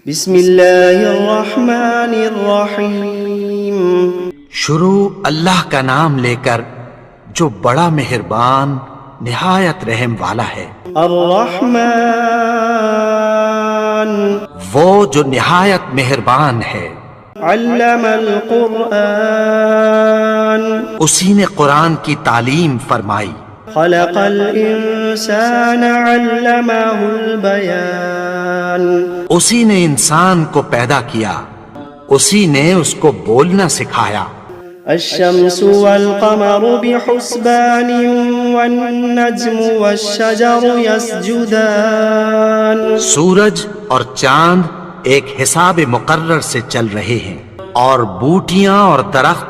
بسم اللہ الرحمن الرحیم۔ شروع اللہ کا نام لے کر جو بڑا مہربان نہایت رحم والا ہے۔ الرحمن وہ جو نہایت مہربان ہے۔ علم القرآن اسی نے قرآن کی تعلیم فرمائی۔ خلق الانسان علمہ البیان اسی نے انسان کو پیدا کیا، اسی نے اس کو بولنا سکھایا۔ الشمس والقمر بحسبان والنجم والشجر يسجدان سورج اور چاند ایک حساب مقرر سے چل رہے ہیں، اور بوٹیاں اور درخت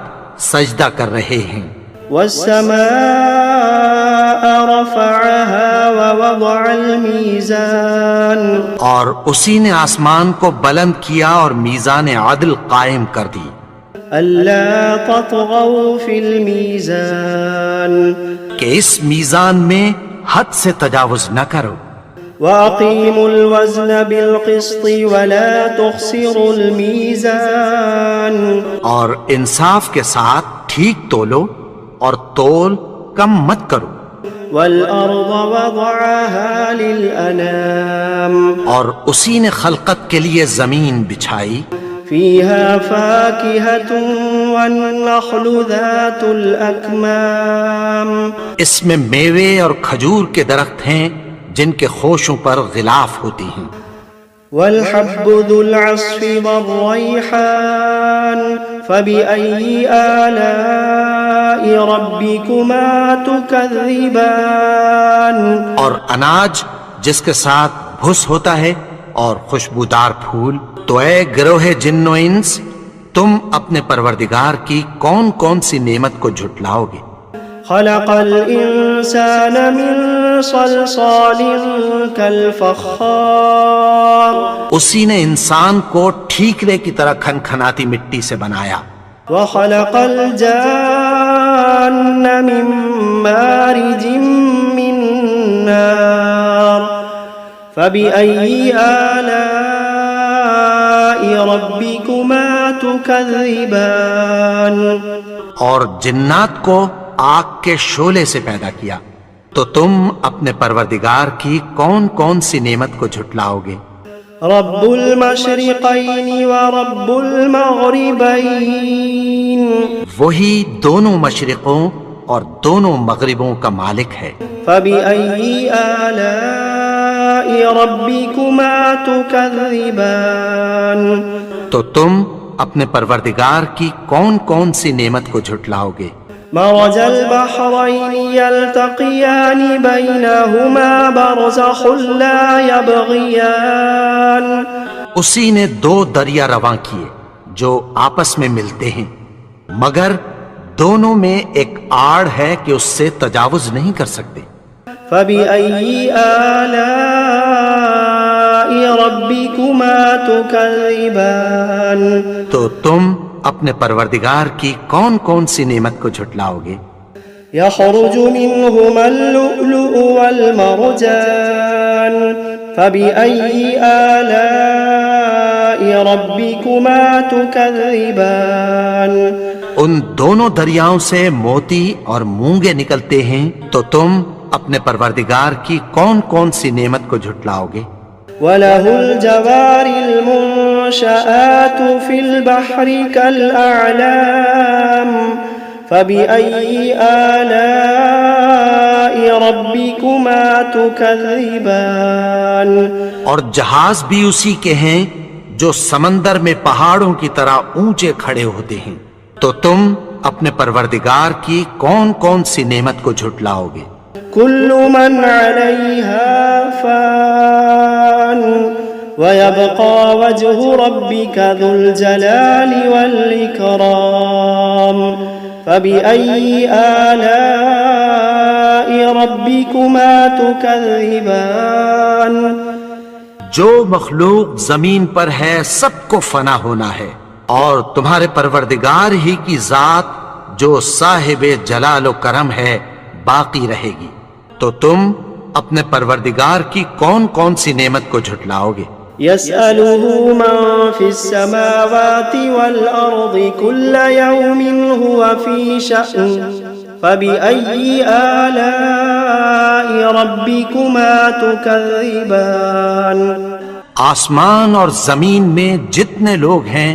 سجدہ کر رہے ہیں۔ والسماء رفعها ووضع الميزان اور اسی نے آسمان کو بلند کیا اور میزان عدل قائم کر دی۔ ألا تطغوا في الميزان کہ اس میزان میں حد سے تجاوز نہ کرو۔ وأقيموا الوزن بالقسط ولا تخسروا الميزان اور انصاف کے ساتھ ٹھیک تولو اور تول کم مت کرو۔ والأرض وضعها للأنام اور اسی نے خلقت کے لیے زمین بچھائی، فيها فاكهة والنخل ذات الأكمام اس میں میوے اور کھجور کے درخت ہیں جن کے خوشوں پر غلاف ہوتی ہیں۔ والحب ذو العصف والريحان فبأي آلاء ربكما تكذبان اور اناج جس کے ساتھ بھس ہوتا ہے اور خوشبودار پھول، تو اے گروہ جن و انس، تم اپنے پروردگار کی کون کون سی نعمت کو جھٹلاؤ گے؟ خلق الإنسان من صلصال كالفخار اسی نے انسان کو ٹھیکرے کی طرح کھنکھناتی مٹی سے بنایا۔ وخلق الجان من مارج من نار فبأي آلاء ربكما تكذبان اور جنات کو آگ کے شعلے سے پیدا کیا، تو تم اپنے پروردگار کی کون کون سی نعمت کو جھٹلاؤ گے؟ رب المشرقین ورب المغربین وہی دونوں مشرقوں اور دونوں مغربوں کا مالک ہے۔ فبأي آلاء ربكما تكذبان تو تم اپنے پروردگار کی کون کون سی نعمت کو جھٹلاؤ گے؟ مرج البحرين يلتقيان بينهما برزخ لا يبغيان اسی نے دو دریا رواں کیے جو آپس میں ملتے ہیں، مگر دونوں میں ایک آڑ ہے کہ اس سے تجاوز نہیں کر سکتے۔ فبأي آلاء ربكما تكذبان تو تم اپنے پروردگار کی کون کون سی نعمت کو جھٹلاؤ گے؟ يخرج منهما اللؤلؤ والمرجان فبأي آلاء ربكما تكذبان ان دونوں دریاؤں سے موتی اور مونگے نکلتے ہیں، تو تم اپنے پروردگار کی کون کون سی نعمت کو جھٹلاؤ گے؟ وَلَهُ الْجَوَارِ الْمُنشَآتُ فِي الْبَحْرِ كَالْأَعْلَامِ فَبِأَيِّ آلَاءِ رَبِّكُمَا تُكَذِّبَانِ اور جہاز بھی اسی کے ہیں جو سمندر میں پہاڑوں کی طرح اونچے کھڑے ہوتے ہیں، تو تم اپنے پروردگار کی کون کون سی نعمت کو جھٹلاؤ گے؟ كل من عليها فان ويبقى وجه ربك ذو الجلال والإكرام فبأي آلاء ربكما تكذبان جو مخلوق زمین پر ہے سب کو فنا ہونا ہے، اور تمہارے پروردگار ہی کی ذات جو صاحب جلال و کرم ہے باقی رہے گی، تو تم اپنے پروردگار کی کون کون سی نعمت کو جھٹلاؤ گے؟ يسأله من في السماوات والأرض كل يوم هو في شأن فبأي آلاء ربكما تكذبان آسمان اور زمین میں جتنے لوگ ہیں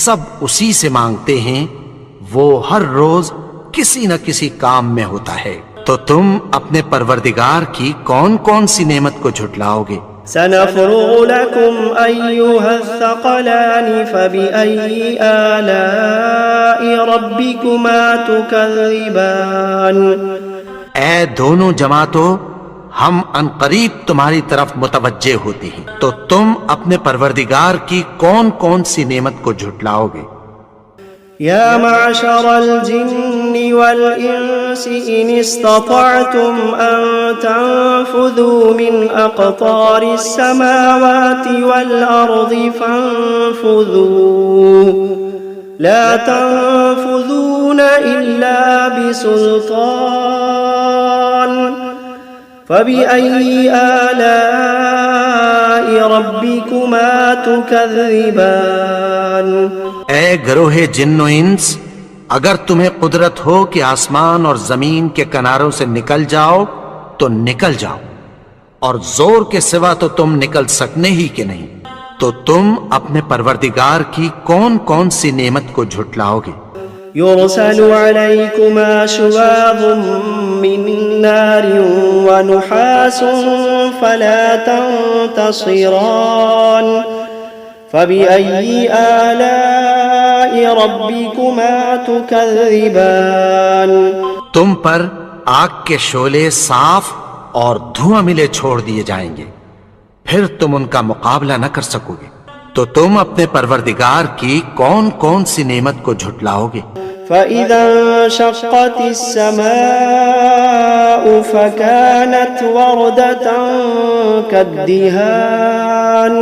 سب اسی سے مانگتے ہیں، وہ ہر روز کسی نہ کسی کام میں ہوتا ہے، تو تم اپنے پروردگار کی کون کون سی نعمت کو جھٹلاؤ گے؟ سنفرغ لكم أيها الثقلان فبأي آلاء ربكما تكذبان اے دونوں جماعتوں، ہم عنقریب تمہاری طرف متوجہ ہوتے ہیں، تو تم اپنے پروردگار کی کون کون سی نعمت کو جھٹلاؤ گے؟ يا معشر الجن والإنس إن استطعتم أن تنفذوا من أقطار السماوات والأرض فانفذوا لا تنفذون إلا بسلطان فبأي آلاء ربكما تكذبان اے گروہ جن و انس، اگر تمہیں قدرت ہو کہ آسمان اور زمین کے کناروں سے نکل جاؤ تو نکل جاؤ، اور زور کے سوا تو تم نکل سکنے ہی کہ نہیں، تو تم اپنے پروردگار کی کون کون سی نعمت کو جھٹلاؤ گے؟ يرسل عليكما شواظ من نار ونحاس فلا تنتصران فبأي آلاء ربكما تكذبان تم پر آگ کے شعلے صاف اور دھواں ملے چھوڑ دیے جائیں گے، پھر تم ان کا مقابلہ نہ کر سکو گے، تو تم اپنے پروردگار کی کون کون سی نعمت کو جھٹلاؤ گے؟ فإذا انشقت السماء فكانت وردة كالدهان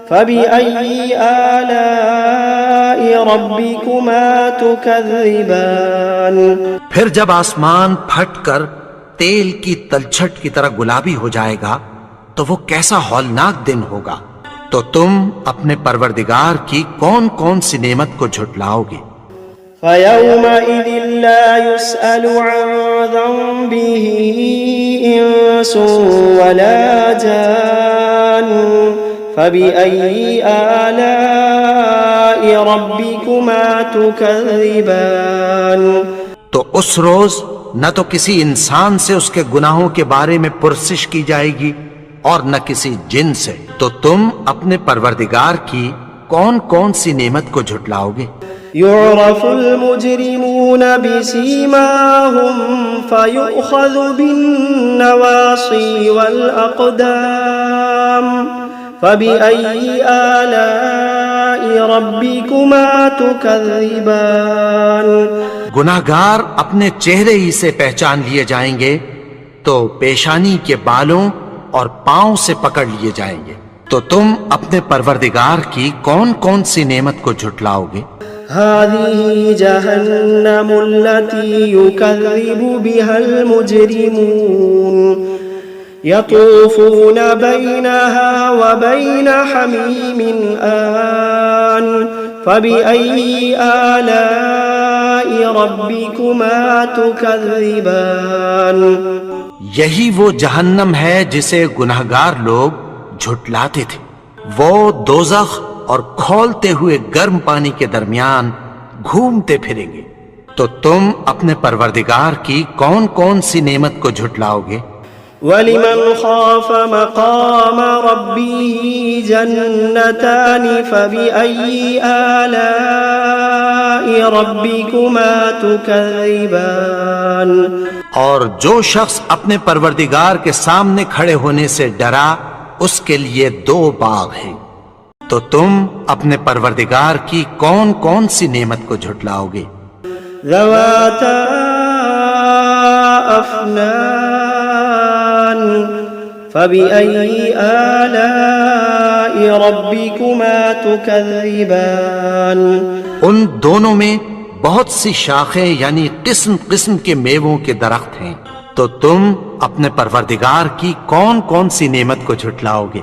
فبأي آلاء ربكما تكذبان پھر جب آسمان پھٹ کر تیل کی تلچھٹ کی طرح گلابی ہو جائے گا تو وہ کیسا ہولناک دن ہوگا، تو تم اپنے پروردگار کی کون کون سی نعمت کو جھٹلاؤ گے؟ فيومئذ لا يسأل عن ذنبه إنس ولا جان فبأي آلاء ربكما تكذبان تو اس روز نہ تو کسی انسان سے اس کے گناہوں کے بارے میں پرسش کی جائے گی اور نہ کسی جن سے، تو تم اپنے پروردگار کی کون کون سی نعمت کو جھٹلاؤ گے؟ يعرف المجرمون بسيماهم فيؤخذ بالنواصي والأقدام فبأي آلاء ربكما تكذبان گناہگار اپنے چہرے ہی سے پہچان لیے جائیں گے تو پیشانی کے بالوں اور پاؤں سے پکڑ لیے جائیں گے، تو تم اپنے پروردگار کی کون کون سی نعمت کو جھٹلاؤ گے؟ هذه جهنم التي يكذب بها المجرمون يطوفون بينها وبين حميم آن فبأي آلاء ربكما تكذبان یہی وہ جہنم ہے جسے گناہگار لوگ جھٹلاتے تھے، وہ دوزخ اور کھولتے ہوئے گرم پانی کے درمیان گھومتے پھریں گے، تو تم اپنے پروردگار کی کون کون سی نعمت کو جھٹلاؤ گے؟ وَلِمَنْ خَافَ مَقَامَ رَبِّهِ جَنَّتَانِ فَبِأَيِّ آلَاءِ رَبِّكُمَا تُكَذِّبَانِ اور جو شخص اپنے پروردگار کے سامنے کھڑے ہونے سے ڈرا اس کے لیے دو باغ ہیں، تو تم اپنے پروردگار کی کون کون سی نعمت کو جھٹلاؤ گے؟ ذواتا افنان فبأي آلاء ربكما تكذبان ان دونوں میں بہت سی شاخیں یعنی قسم قسم کے میووں کے درخت ہیں، تو تم اپنے پروردگار کی کون کون سی نعمت کو جھٹلاؤ گے؟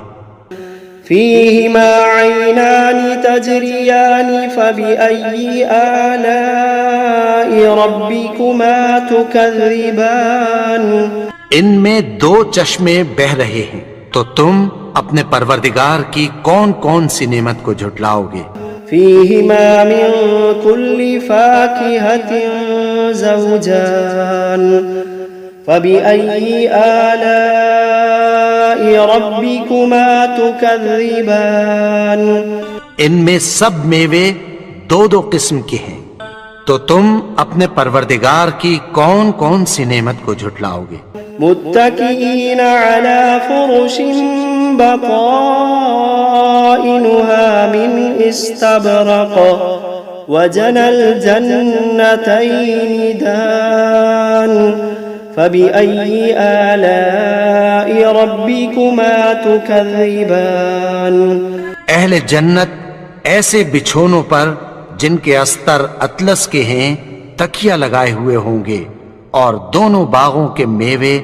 فيهما عينان تجريان فبأي آلاء ربكما تكذبان ان میں دو چشمے بہ رہے ہیں، تو تم اپنے پروردگار کی کون کون سی نعمت کو جھٹلاؤ گے؟ فيهما من كل فاكهة زوجان فبأي آلاء ربكما تكذبان ان میں سب میوے دو دو قسم کے ہیں، تو تم اپنے پروردگار کی کون کون سی نعمت کو جھٹلاؤ گے؟ متكئين على فرش بطائنها من استبرق وجنى الجنتين دان فبأي آلاء ربكما تكذبان اہل جنت ایسے بچھونوں پر جن کے استر اطلس کے ہیں تکیہ لگائے ہوئے ہوں گے، اور دونوں باغوں کے میوے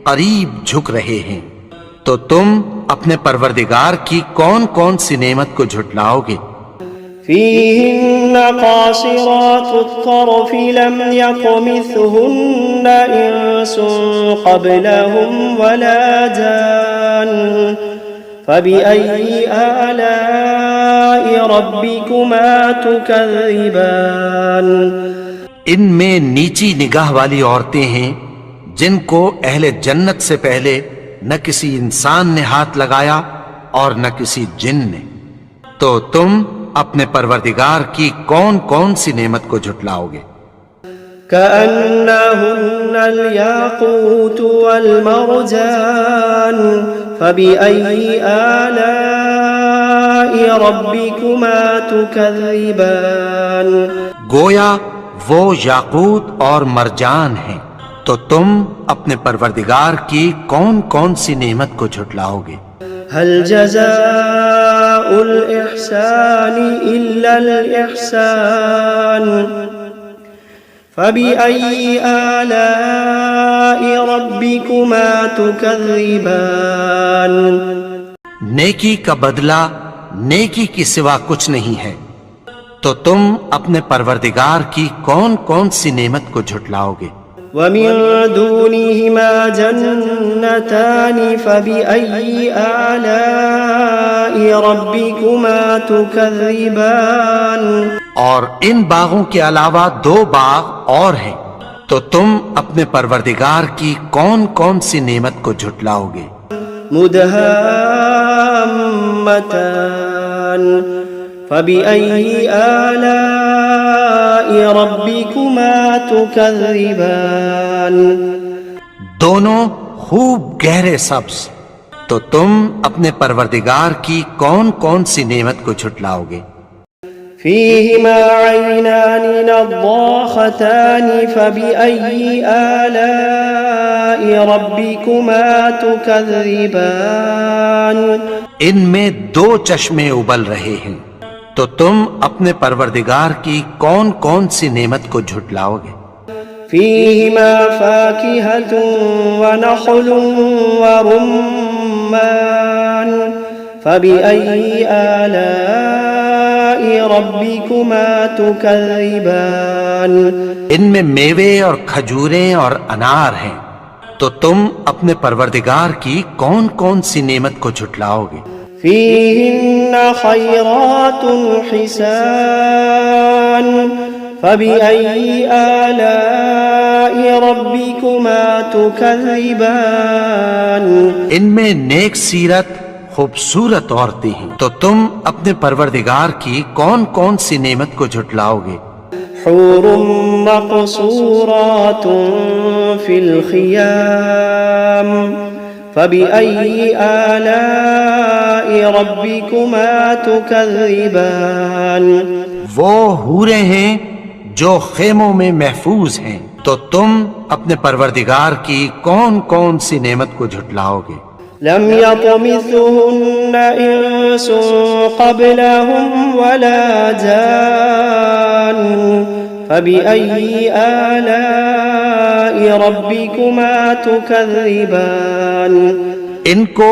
قریب جھک رہے ہیں، تو تم اپنے پروردگار کی کون کون سی نعمت کو جھٹلاؤ گے؟ فيهن قاصرات الطرف لم يطمثهن إنس قبلهم ولا جان فبأي آلاء ربكما تكذبان ان میں نیچی نگاہ والی عورتیں ہیں جن کو اہل جنت سے پہلے نہ کسی انسان نے ہاتھ لگایا اور نہ کسی جن نے، تو تم اپنے پروردگار کی کون کون سی نعمت کو جھٹلاؤ گے؟ كأنهن الياقوت والمرجان فبأي آلاء ربكما تكذبان گویا وہ یاقوت اور مرجان ہیں، تو تم اپنے پروردگار کی کون کون سی نعمت کو جھٹلاؤ گے؟ هل جزاء الإحسان إلا الإحسان فبأي آلاء ربكما تكذبان نیکی کا بدلہ نیکی کی سوا کچھ نہیں ہے، تو تم اپنے پروردگار کی کون کون سی نعمت کو جھٹلاؤ گے؟ ومن دونهما جنتان فبأي آلاء ربكما تكذبان اور ان باغوں کے علاوہ دو باغ اور ہیں، تو تم اپنے پروردگار کی کون کون سی نعمت کو جھٹلاؤ گے؟ مدهامتان فبأي آلاء ربكما تكذبان دونوں خوب گہرے سبز، تو تم اپنے پروردگار کی کون کون سی نعمت کو جھٹلاؤ گے؟ فيهما عينان نضاختان فبأي آلاء ربكما تكذبان ان میں دو چشمے ابل رہے ہیں، تو تم اپنے پروردگار کی کون کون سی نعمت کو جھٹلاؤ گے؟ فيهما فاكهة ونخل ورمان فبأي آلاء ربكما تكذبان ان میں میوے اور کھجوریں اور انار ہیں، تو تم اپنے پروردگار کی کون کون سی نعمت کو جھٹلاؤ گے؟ فيهن خيرات حسان فبأي آلاء ربكما تكذبان ان میں نیک سیرت خوبصورت عورتیں ہیں، تو تم اپنے پروردگار کی کون کون سی نعمت کو جھٹلاؤ گے؟ حور مقصورات في الخيام فبأي آلاء ربكما تكذبان وہ حوریں ہیں جو خیموں میں محفوظ ہیں، تو تم اپنے پروردگار کی کون کون سی نعمت کو جھٹلاؤ گے؟ لم يطمثهن إنس قبلهم ولا جان فبأي آلاء ربكما تكذبان ان کو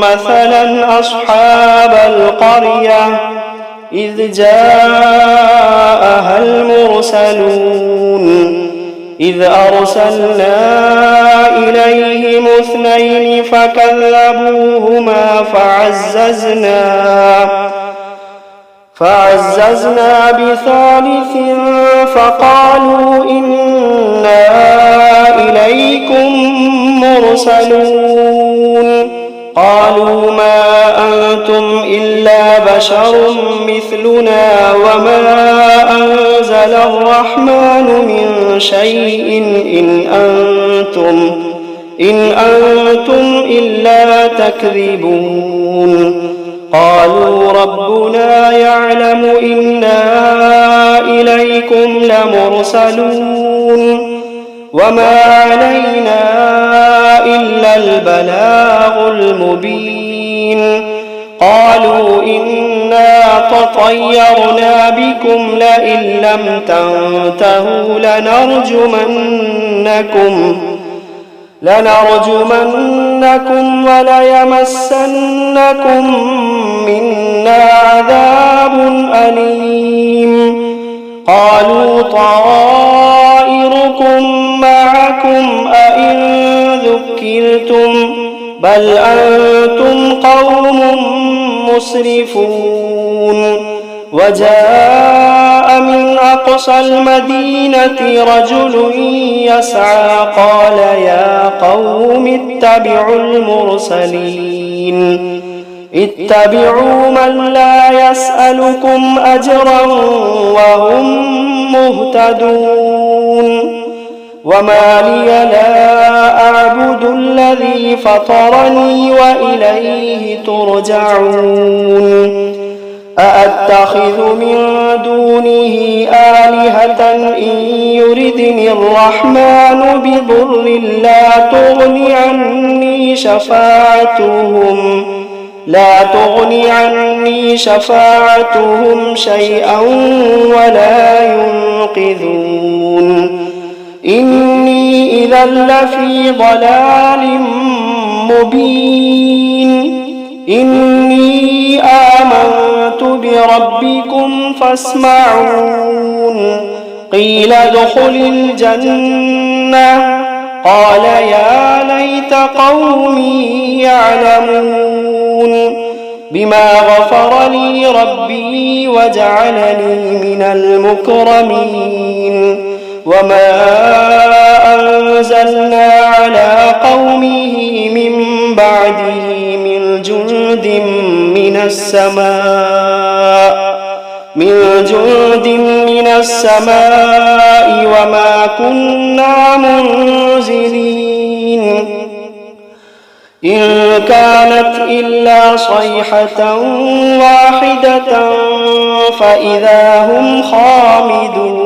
مثلا أصحاب القرية إذ جاءها المرسلون إذ أرسلنا إليهم اثنين فكذبوهما فعززنا بثالث فقالوا إنا إليكم مرسلون. قالوا ما أنتم إلا بشر مثلنا وما أنزل الرحمن من شيء إن أنتم إلا تكذبون. قالوا ربنا يعلم إنا إليكم لمرسلون وما علينا إلا البلاغ المبين. قالوا إنا تطيرنا بكم لئن لم تنتهوا لنرجمنكم وليمسنكم منا عذاب أليم. قالوا طائركم معكم أئن ذكرتم بل أنتم قوم مسرفون. وجاء من أقصى المدينة رجل يسعى قال يا قوم اتبعوا المرسلين اتبعوا من لا يسألكم أجرا وهم مهتدون. وما لي لا أعبد الذي فطرني وإليه ترجعون. أأتخذ من دونه آلهة إن يردني الرحمن بضر لا تغن عني شفاعتهم شيئا ولا ينقذون إني إذا لفي ضلال مبين إني آمنت بربكم فاسمعون قيل ادخل الجنة قال يا ليت قومي يعلمون بما غفر لي ربي وجعلني من المكرمين وما أنزلنا على قومه من بعده من جند من السماء وما كنا منزلين إن كانت إلا صيحة واحدة فإذا هم خامدون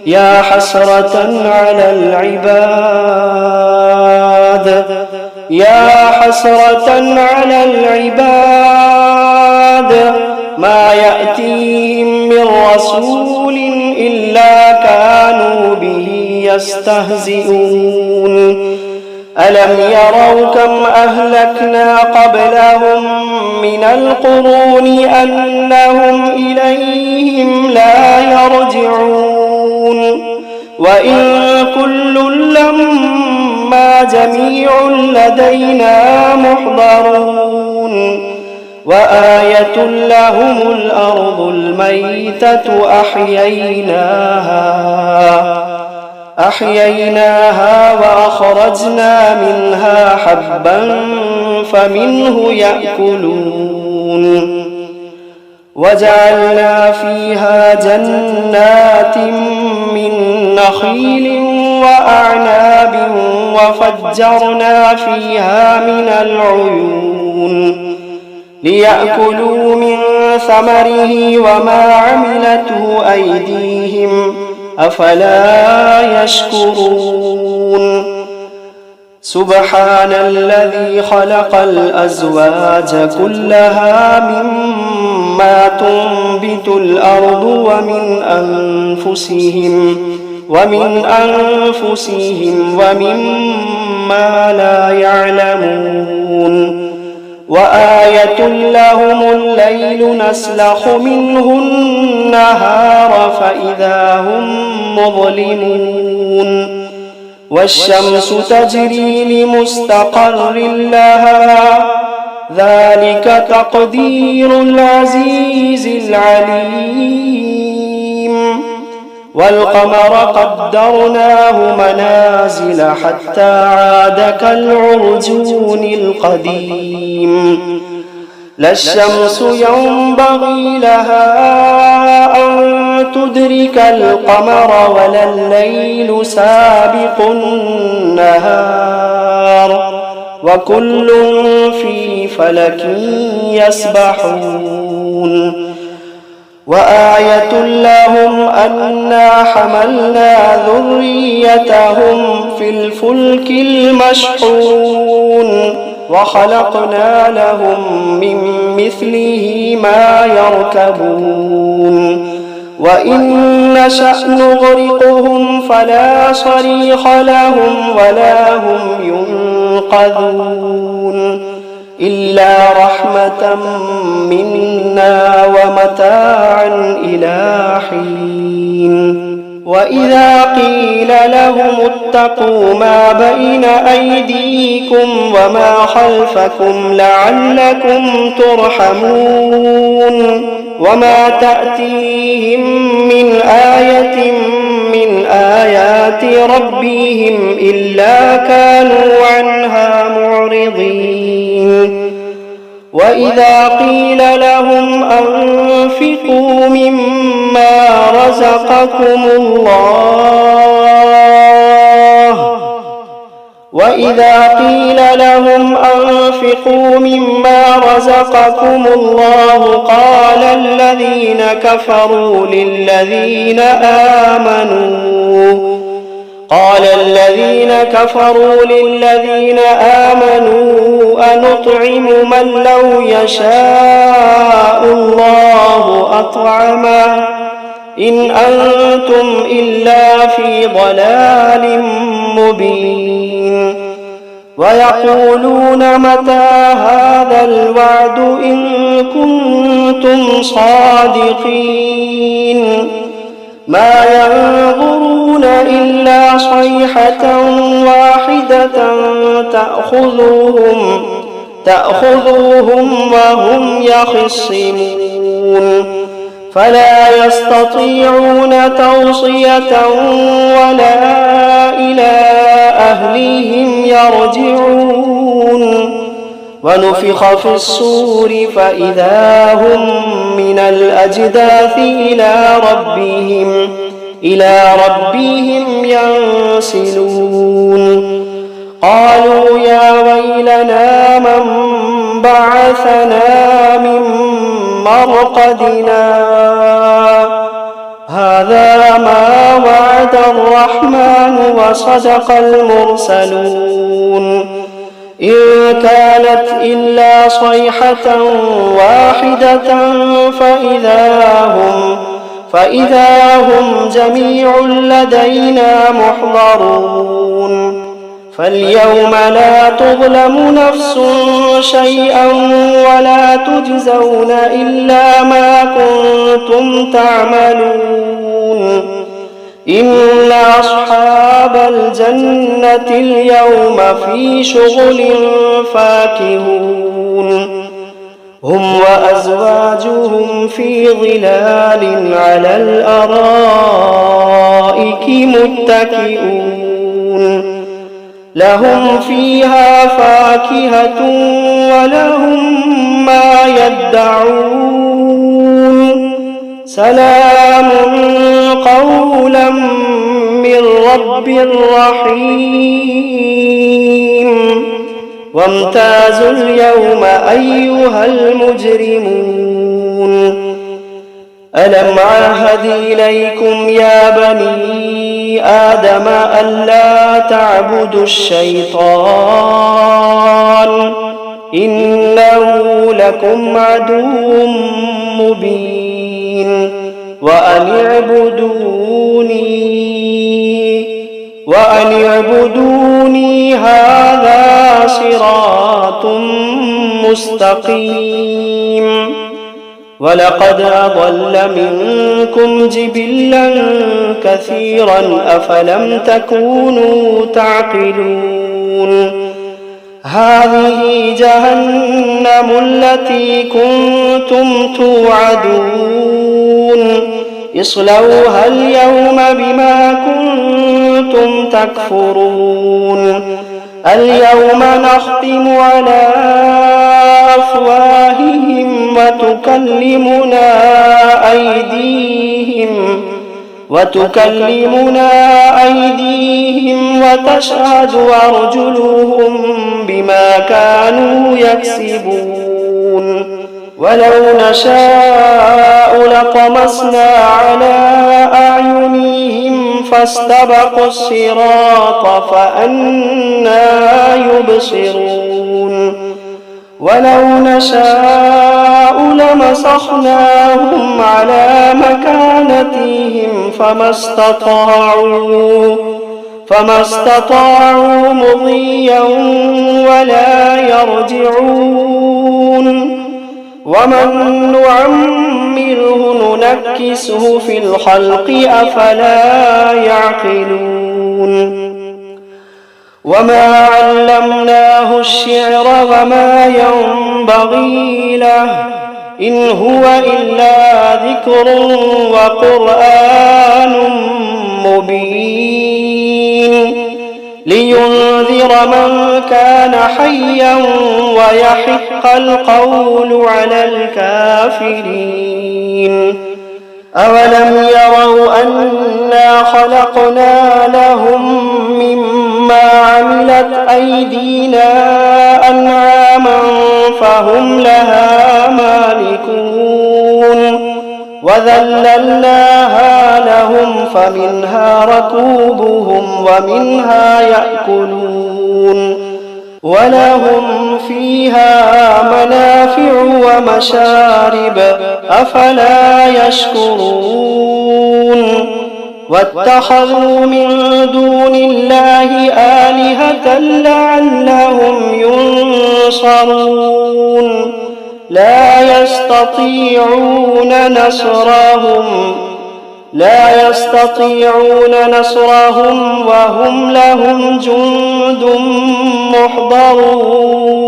يا حسرة على العباد ما يأتيهم من رسول إلا كانوا به يستهزئون ألم يروا كم أهلكنا قبلهم من القرون أنهم إليهم لا يرجعون وإن كل لما جميع لدينا محضرون وآية لهم الأرض الميتة أحييناها وأخرجنا منها حبا فمنه يأكلون وجعلنا فيها جنات من نخيل وأعناب وفجرنا فيها من العيون ليأكلوا من ثمره وما عملته أيديهم أفلا يشكرون سبحان الذي خلق الأزواج كلها مما تنبت الأرض ومن أنفسهم ومما لا يعلمون وآية لهم الليل نسلخ منه النهار فإذا هم مظلمون والشمس تجري لمستقر لها ذلك تقدير العزيز العليم والقمر قدرناه منازل حتى عاد كالعرجون القديم لا الشمس ينبغي لها أن تدرك القمر ولا الليل سابق النهار وكل في فلك يسبحون وآية لهم أنا حملنا ذريتهم في الفلك المشحون وخلقنا لهم من مثله ما يركبون وإن نشأ نغرقهم فلا صريخ لهم ولا هم ينقذون إلا رحمة منا ومتاعا إلى حين وإذا قيل لهم اتقوا ما بين أيديكم وما خلفكم لعلكم ترحمون وما تأتيهم من آية من آيات ربهم إلا كانوا عنها معرضين وإذا قيل لهم أنفقوا مما رزقكم الله وإذا قيل لهم أنفقوا مما رزقكم الله قال الذين كفروا للذين آمنوا أنطعم من لو يشاء الله أطعمه إن أنتم إلا في ضلال مبين ويقولون متى هذا الوعد إن كنتم صادقين ما ينظرون إلا صيحة واحدة تأخذوهم وهم يخصمون فلا يستطيعون توصية ولا إلى أهلهم يرجعون ونفخ في الصور فإذا هم من الأجداث إلى ربهم ينسلون قالوا يا ويلنا من بعثنا من مرقدنا هذا ما وعد الرحمن وصدق المرسلون إن كانت إلا صيحة واحدة فإذا هم جميع لدينا محضرون فاليوم لا تظلم نفس شيئا ولا تجزون إلا ما كنتم تعملون إن أصحاب الجنة اليوم في شغل فاكهون هم وأزواجهم في ظلال على الأرائك متكئون لهم فيها فاكهة ولهم ما يدعون سلام قولا من رب رحيم وامتازوا اليوم أيها المجرمون ألم عهد إليكم يا بني آدم ألا تعبدوا الشيطان إنه لكم عدو مبين وأن اعبدوني هذا صراط مستقيم ولقد أضل منكم جبلا كثيرا أفلم تكونوا تعقلون هذه جهنم التي كنتم توعدون اصلوها اليوم بما كنتم تكفرون اليوم نختم على أفواههم وتكلمنا أيديهم وتشهد أرجلهم بما كانوا يكسبون ولو نشاء لطمسنا على أعينهم فاستبقوا الصراط فأنى يبصرون ولو نشاء لمسخناهم على مكانتهم فما استطاعوا مضيا ولا يرجعون ومن نعمره ننكسه في الخلق أفلا يعقلون وما علمناه الشعر وما ينبغي له إن هو إلا ذكر وقرآن مبين لينذر من كان حيا ويحق القول على الكافرين أولم يروا أنا خلقنا لهم مما ما عملت أيدينا أنعاما فهم لها مالكون وذللناها لهم فمنها ركوبهم ومنها يأكلون ولهم فيها منافع ومشارب أفلا يشكرون واتخذوا من دون الله آلهة لعلهم ينصرون لا يستطيعون نصرهم وهم لهم جند محضرون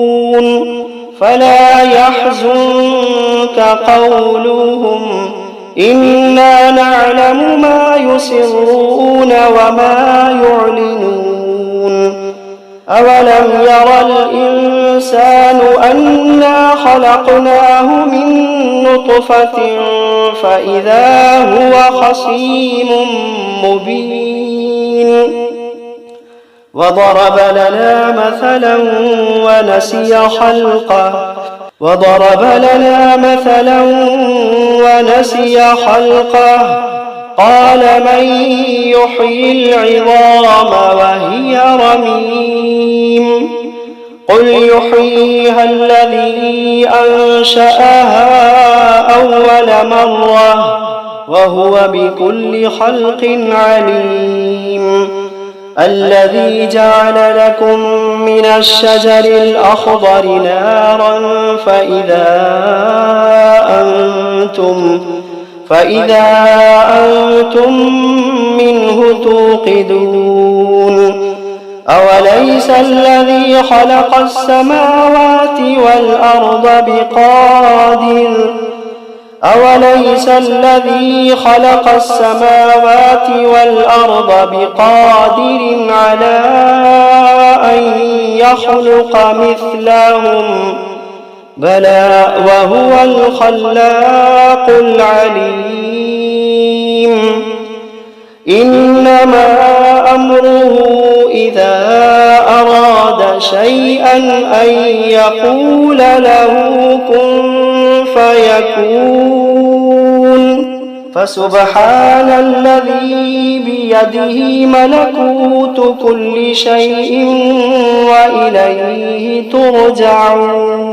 فلا يحزنك قولهم إنا نعلم ما يسرون وما يعلنون أولم ير الإنسان أنا خلقناه من نطفة فإذا هو خصيم مبين وضرب لنا مثلا ونسي خلقه قال من يحيي العظام وهي رميم قل يحييها الذي أنشأها أول مرة وهو بكل خلق عليم الذي جعل لكم من الشجر الأخضر نارا فإذا أنتم منه توقدون أوليس الذي خلق السماوات والأرض بقادر على أن يخلق مثلهم بلى وهو الخلاق العليم إنما أمره إذا أراد شيئا أن يقول له كن فيكون فسبحان الذي بيده ملكوت كل شيء وإليه ترجعون